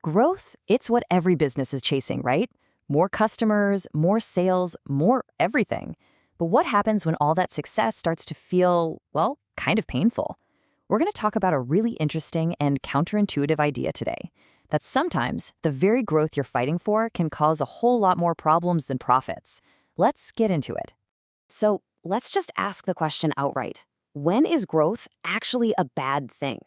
Growth, it's what every business is chasing, right? More customers, more sales, more everything. But what happens when all that success starts to feel, well, kind of painful? We're going to talk about a really interesting and counterintuitive idea today. That sometimes the very growth you're fighting for can cause a whole lot more problems than profits. Let's get into it. So let's just ask the question outright. When is growth actually a bad thing?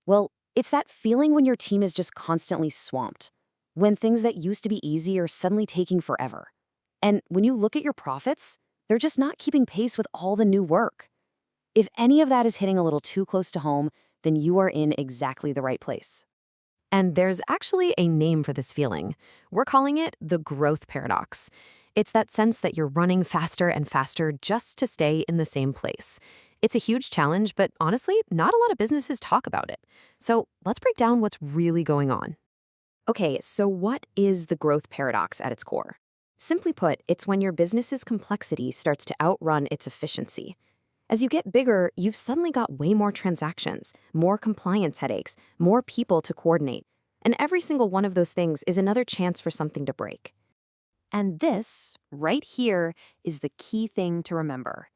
Well, it's that feeling when your team is just constantly swamped, when things that used to be easy are suddenly taking forever. And when you look at your profits, they're just not keeping pace with all the new work. If any of that is hitting a little too close to home, then you are in exactly the right place. And there's actually a name for this feeling. We're calling it the growth paradox. It's that sense that you're running faster and faster just to stay in the same place. It's a huge challenge, but honestly, not a lot of businesses talk about it. So let's break down what's really going on. Okay, so what is the growth paradox at its core? Simply put, it's when your business's complexity starts to outrun its efficiency. As you get bigger, you've suddenly got way more transactions, more compliance headaches, more people to coordinate. And every single one of those things is another chance for something to break. And this, right here, is the key thing to remember.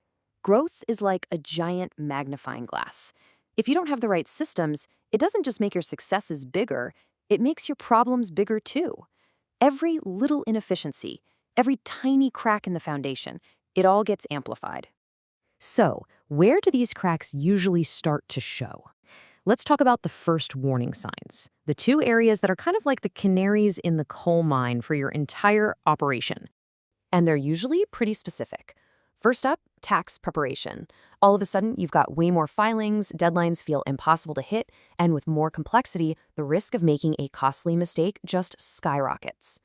Growth is like a giant magnifying glass. If you don't have the right systems, it doesn't just make your successes bigger, it makes your problems bigger too. Every little inefficiency, every tiny crack in the foundation, it all gets amplified. So, where do these cracks usually start to show? Let's talk about the first warning signs, the two areas that are kind of like the canaries in the coal mine for your entire operation. And they're usually pretty specific. First up, tax preparation. All of a sudden, you've got way more filings, deadlines feel impossible to hit, and with more complexity, the risk of making a costly mistake just skyrockets.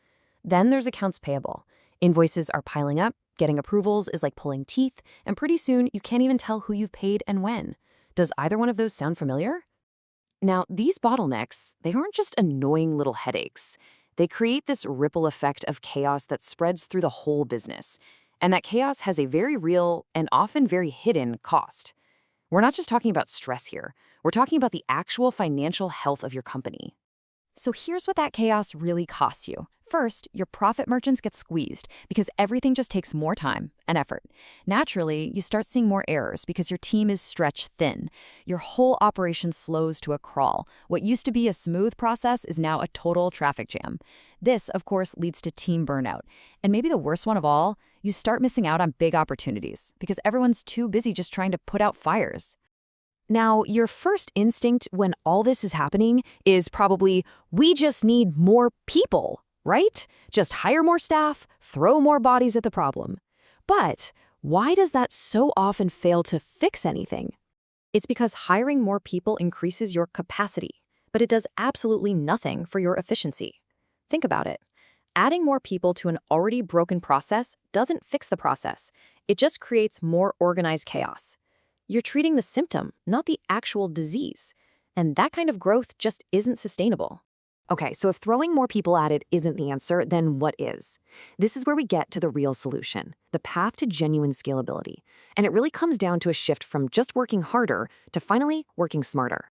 Then there's accounts payable. Invoices are piling up, getting approvals is like pulling teeth, and pretty soon you can't even tell who you've paid and when. Does either one of those sound familiar? Now, these bottlenecks, they aren't just annoying little headaches. They create this ripple effect of chaos that spreads through the whole business. And that chaos has a very real and often very hidden cost. We're not just talking about stress here. We're talking about the actual financial health of your company. So here's what that chaos really costs you. First, your profit margins get squeezed because everything just takes more time and effort. Naturally, you start seeing more errors because your team is stretched thin. Your whole operation slows to a crawl. What used to be a smooth process is now a total traffic jam. This, of course, leads to team burnout. And maybe the worst one of all, you start missing out on big opportunities because everyone's too busy just trying to put out fires. Now, your first instinct when all this is happening is probably, we just need more people, right? Just hire more staff, throw more bodies at the problem. But why does that so often fail to fix anything? It's because hiring more people increases your capacity, but it does absolutely nothing for your efficiency. Think about it. Adding more people to an already broken process doesn't fix the process. It just creates more organized chaos. You're treating the symptom, not the actual disease. And that kind of growth just isn't sustainable. Okay, so if throwing more people at it isn't the answer, then what is? This is where we get to the real solution, the path to genuine scalability. And it really comes down to a shift from just working harder to finally working smarter.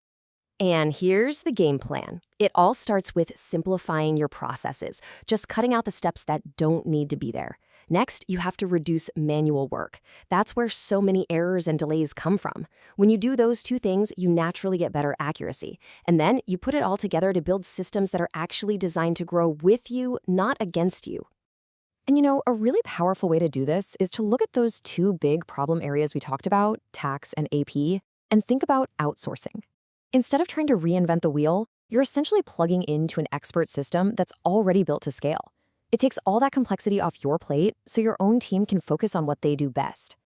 And here's the game plan. It all starts with simplifying your processes, just cutting out the steps that don't need to be there. Next, you have to reduce manual work. That's where so many errors and delays come from. When you do those two things, you naturally get better accuracy. And then you put it all together to build systems that are actually designed to grow with you, not against you. And a really powerful way to do this is to look at those two big problem areas we talked about, tax and AP, and think about outsourcing. Instead of trying to reinvent the wheel, you're essentially plugging into an expert system that's already built to scale. It takes all that complexity off your plate so your own team can focus on what they do best.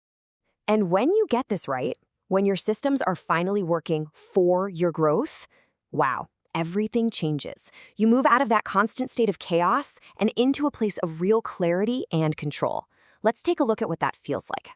And when you get this right, when your systems are finally working for your growth, wow, everything changes. You move out of that constant state of chaos and into a place of real clarity and control. Let's take a look at what that feels like.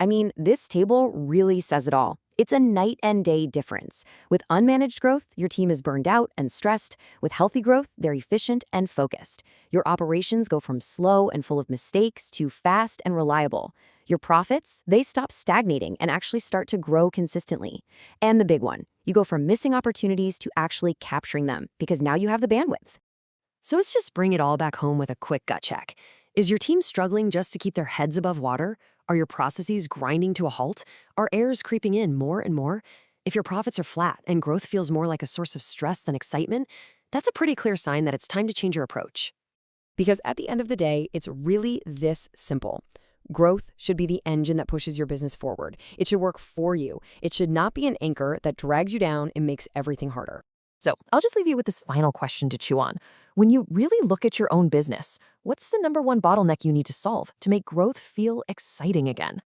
I mean, this table really says it all. It's a night and day difference. With unmanaged growth, your team is burned out and stressed. With healthy growth, they're efficient and focused. Your operations go from slow and full of mistakes to fast and reliable. Your profits, they stop stagnating and actually start to grow consistently. And the big one, You go from missing opportunities to actually capturing them because now you have the bandwidth. So let's just bring it all back home with a quick gut check. Is your team struggling just to keep their heads above water? Are your processes grinding to a halt? Are errors creeping in more and more? If your profits are flat and growth feels more like a source of stress than excitement, that's a pretty clear sign that it's time to change your approach. Because at the end of the day, it's really this simple. Growth should be the engine that pushes your business forward. It should work for you. It should not be an anchor that drags you down and makes everything harder. So I'll just leave you with this final question to chew on. When you really look at your own business, what's the #1 bottleneck you need to solve to make growth feel exciting again?